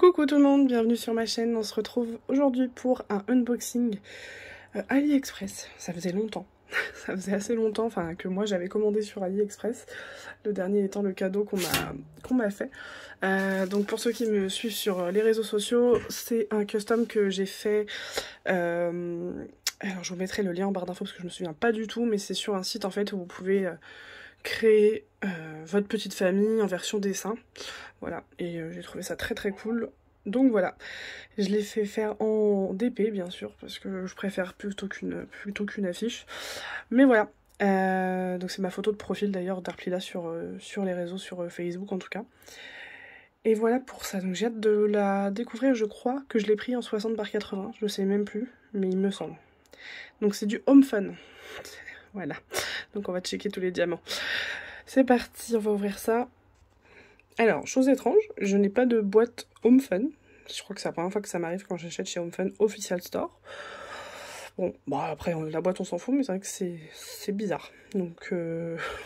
Coucou tout le monde, bienvenue sur ma chaîne. On se retrouve aujourd'hui pour un unboxing AliExpress. Ça faisait longtemps, ça faisait assez longtemps que moi j'avais commandé sur AliExpress. Le dernier étant le cadeau qu'on m'a fait. Donc pour ceux qui me suivent sur les réseaux sociaux, c'est un custom que j'ai fait. Alors je vous mettrai le lien en barre d'infos parce que je me souviens pas du tout, mais c'est sur un site en fait où vous pouvez créer votre petite famille en version dessin. Voilà, et j'ai trouvé ça très très cool. Donc voilà, je l'ai fait faire en DP bien sûr, parce que je préfère plutôt qu'une affiche. Mais voilà, donc c'est ma photo de profil d'ailleurs d'Arplila sur les réseaux, sur Facebook en tout cas. Et voilà pour ça, donc j'ai hâte de la découvrir. Je crois que je l'ai pris en 60 par 80, je sais même plus, mais il me semble. Donc c'est du Home Fun. Voilà, donc on va checker tous les diamants. C'est parti, on va ouvrir ça. Alors, chose étrange, je n'ai pas de boîte Home Fun. Je crois que c'est la première fois que ça m'arrive quand j'achète chez Home Fun Official Store. Bon, après, la boîte on s'en fout, mais c'est vrai que c'est bizarre. Donc,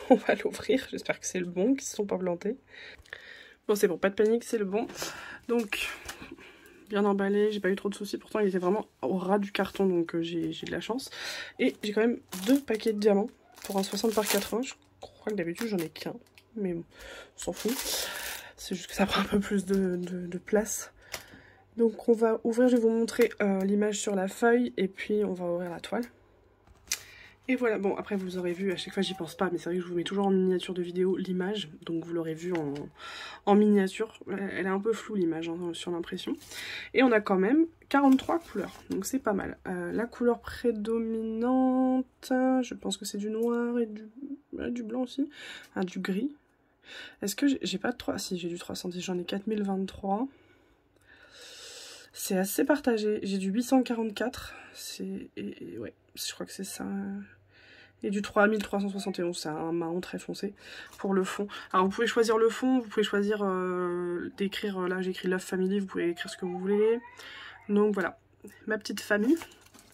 on va l'ouvrir. J'espère que c'est le bon, qu'ils ne se sont pas plantés. Bon, c'est bon, pas de panique, c'est le bon. Donc, bien emballé, j'ai pas eu trop de soucis. Pourtant, il était vraiment au ras du carton, donc j'ai de la chance. Et j'ai quand même 2 paquets de diamants pour un 60 par 80. Je crois que d'habitude, j'en ai qu'un. Mais bon, on s'en fout. C'est juste que ça prend un peu plus de place. Donc on va ouvrir, je vais vous montrer l'image sur la feuille et puis on va ouvrir la toile. Et voilà, bon après vous aurez vu, à chaque fois j'y pense pas, mais c'est vrai que je vous mets toujours en miniature de vidéo l'image. Donc vous l'aurez vu en miniature. Elle est un peu floue l'image hein, sur l'impression. Et on a quand même 43 couleurs, donc c'est pas mal. La couleur prédominante, je pense que c'est du noir et du blanc aussi. Ah, du gris. Est-ce que j'ai pas de 3? Si, j'ai du 310, j'en ai 4023. C'est assez partagé. J'ai du 844. Ouais, je crois que c'est ça. Et du 3371, c'est un marron très foncé pour le fond. Alors vous pouvez choisir le fond, vous pouvez choisir d'écrire, là j'ai écrit Love Family, vous pouvez écrire ce que vous voulez. Donc voilà, ma petite famille.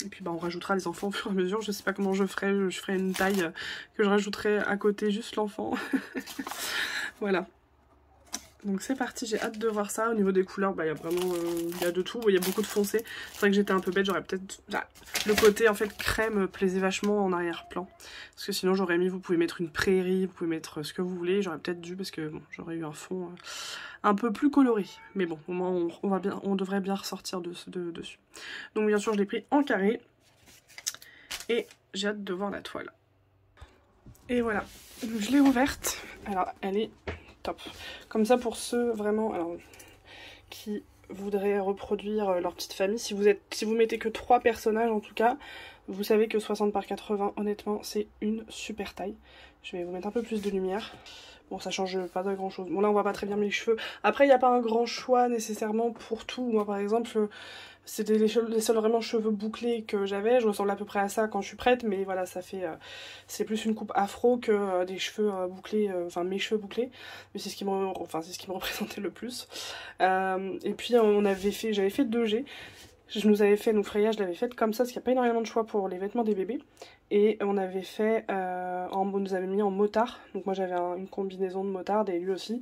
Et puis on rajoutera les enfants au fur et à mesure. Je sais pas comment je ferai une taille que je rajouterai à côté, juste l'enfant. Voilà. Donc c'est parti, j'ai hâte de voir ça. Au niveau des couleurs, il y a vraiment y a de tout. Il y a beaucoup de foncé. C'est vrai que j'étais un peu bête, j'aurais peut-être... le côté en fait crème me plaisait vachement en arrière-plan. Parce que sinon j'aurais mis, vous pouvez mettre une prairie, vous pouvez mettre ce que vous voulez. J'aurais peut-être dû parce que bon, j'aurais eu un fond un peu plus coloré. Mais bon, au moins on devrait bien ressortir dessus. Donc bien sûr je l'ai pris en carré. Et j'ai hâte de voir la toile. Et voilà, je l'ai ouverte. Alors elle est... top. Comme ça pour ceux vraiment qui voudraient reproduire leur petite famille, si vous mettez que 3 personnages en tout cas, vous savez que 60 par 80 honnêtement c'est une super taille. Je vais vous mettre un peu plus de lumière. Bon ça change pas de grand chose. Bon là on voit pas très bien mes cheveux. Après il n'y a pas un grand choix nécessairement pour tout. Moi par exemple c'était les seuls vraiment cheveux bouclés que j'avais. Je ressemble à peu près à ça quand je suis prête, mais voilà, ça fait c'est plus une coupe afro que des cheveux bouclés, enfin mes cheveux bouclés. Mais c'est ce qui me représentait le plus. Et puis j'avais fait 2G. Je nous avais fait, Freya, je l'avais faite comme ça, parce qu'il n'y a pas énormément de choix pour les vêtements des bébés. Et on avait fait, on nous avait mis en motard. Donc moi j'avais une combinaison de motard et lui aussi.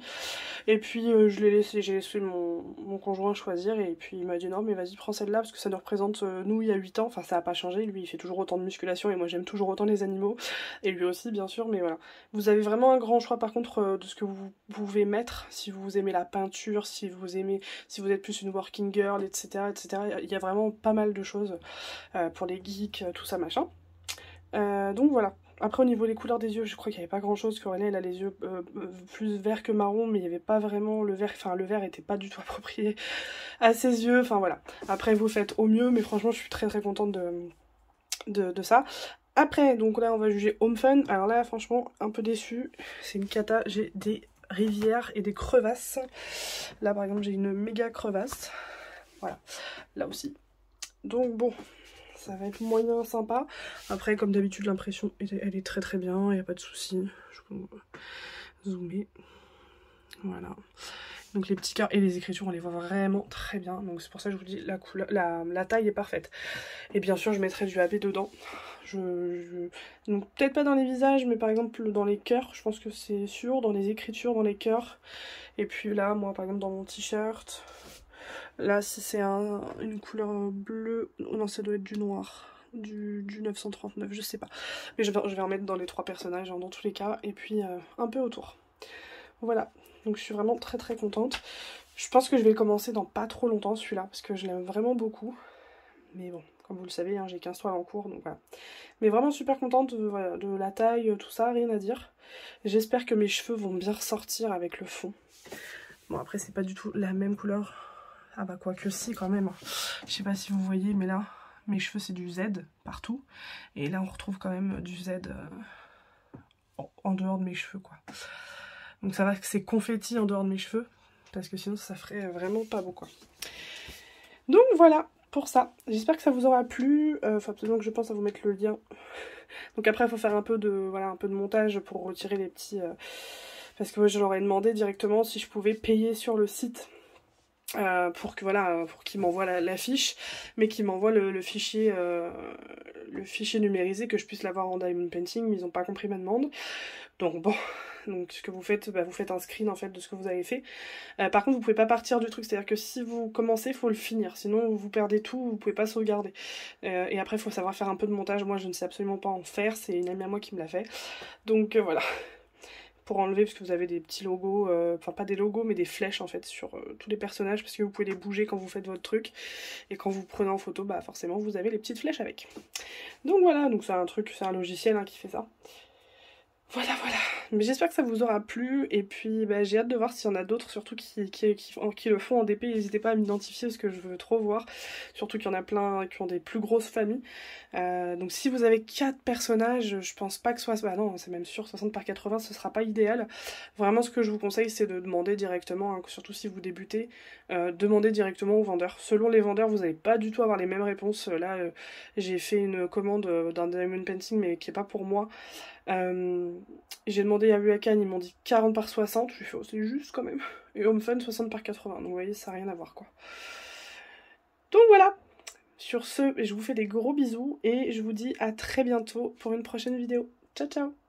Et puis j'ai laissé mon conjoint choisir. Et puis il m'a dit non mais vas-y prends celle-là parce que ça nous représente nous il y a 8 ans. Enfin ça n'a pas changé, lui il fait toujours autant de musculation et moi j'aime toujours autant les animaux. Et lui aussi bien sûr, mais voilà. Vous avez vraiment un grand choix par contre de ce que vous pouvez mettre. Si vous aimez la peinture, si vous êtes plus une working girl, etc. etc. Il y a vraiment pas mal de choses pour les geeks, tout ça machin. Donc voilà. Après au niveau des couleurs des yeux, je crois qu'il n'y avait pas grand chose. Coralie elle a les yeux plus verts que marron, mais il n'y avait pas vraiment le vert, enfin le vert était pas du tout approprié à ses yeux, enfin voilà. Après vous faites au mieux, mais franchement je suis très très contente de ça. Après, donc là on va juger Home Fun. Alors là franchement un peu déçue, c'est une cata, j'ai des rivières et des crevasses. Là par exemple j'ai une méga crevasse. Voilà, là aussi. Donc bon, ça va être moyen sympa. Après, comme d'habitude, l'impression, elle est très très bien, il n'y a pas de souci. Je peux zoomer. Voilà. Donc les petits carrés et les écritures, on les voit vraiment très bien. Donc c'est pour ça que je vous dis, la taille est parfaite. Et bien sûr, je mettrai du AB dedans. Donc peut-être pas dans les visages, mais par exemple dans les cœurs, je pense que c'est sûr. Dans les écritures, dans les cœurs. Et puis là, moi par exemple dans mon t-shirt... Là, si c'est une couleur bleue, oh non, ça doit être du noir. Du 939, je sais pas. Mais je vais en mettre dans les 3 personnages, hein, dans tous les cas, et puis un peu autour. Voilà, donc je suis vraiment très très contente. Je pense que je vais le commencer dans pas trop longtemps celui-là, parce que je l'aime vraiment beaucoup. Mais bon, comme vous le savez, hein, j'ai 15 toiles en cours, donc voilà. Mais vraiment super contente voilà, de la taille, tout ça, rien à dire. J'espère que mes cheveux vont bien ressortir avec le fond. Bon, après, c'est pas du tout la même couleur. Ah bah quoi que si, quand même. Je sais pas si vous voyez, mais là, mes cheveux, c'est du Z partout. Et là, on retrouve quand même du Z en dehors de mes cheveux, quoi. Donc ça va que c'est confetti en dehors de mes cheveux, parce que sinon, ça ferait vraiment pas beau, quoi. Donc voilà pour ça. J'espère que ça vous aura plu. Faut absolument que je pense à vous mettre le lien. Donc après, il faut faire un peu de montage pour retirer les petits... parce que moi, je leur ai demandé directement si je pouvais payer sur le site. Pour qu'il m'envoie la fiche, mais qu'il m'envoie le fichier numérisé, que je puisse l'avoir en diamond painting, mais ils n'ont pas compris ma demande. Donc bon, donc ce que vous faites, vous faites un screen en fait de ce que vous avez fait. Par contre, vous pouvez pas partir du truc, c'est-à-dire que si vous commencez, il faut le finir, sinon vous perdez tout, vous pouvez pas sauvegarder. Et après, il faut savoir faire un peu de montage. Moi, je ne sais absolument pas en faire, c'est une amie à moi qui me l'a fait. Donc voilà. Pour enlever, parce que vous avez des petits logos, enfin pas des logos mais des flèches en fait sur tous les personnages, parce que vous pouvez les bouger quand vous faites votre truc, et quand vous prenez en photo, bah forcément vous avez les petites flèches avec. Donc voilà, donc c'est un logiciel hein, qui fait ça. Voilà, voilà. Mais j'espère que ça vous aura plu, et puis bah, j'ai hâte de voir s'il y en a d'autres, surtout qui le font en DP. N'hésitez pas à m'identifier, parce que je veux trop voir. Surtout qu'il y en a plein qui ont des plus grosses familles. Donc si vous avez 4 personnages, je pense pas que soit... Bah non, c'est même sûr, 60 par 80, ce sera pas idéal. Vraiment, ce que je vous conseille, c'est de demander directement, hein, surtout si vous débutez, demandez directement aux vendeurs. Selon les vendeurs, vous n'allez pas du tout avoir les mêmes réponses. Là, j'ai fait une commande d'un diamond painting, mais qui est pas pour moi. J'ai demandé à Buakan, ils m'ont dit 40 par 60, je lui ai fait oh, c'est juste quand même. Et Home Fun 60 par 80, donc vous voyez ça n'a rien à voir quoi. Donc voilà, sur ce je vous fais des gros bisous et je vous dis à très bientôt pour une prochaine vidéo. Ciao ciao.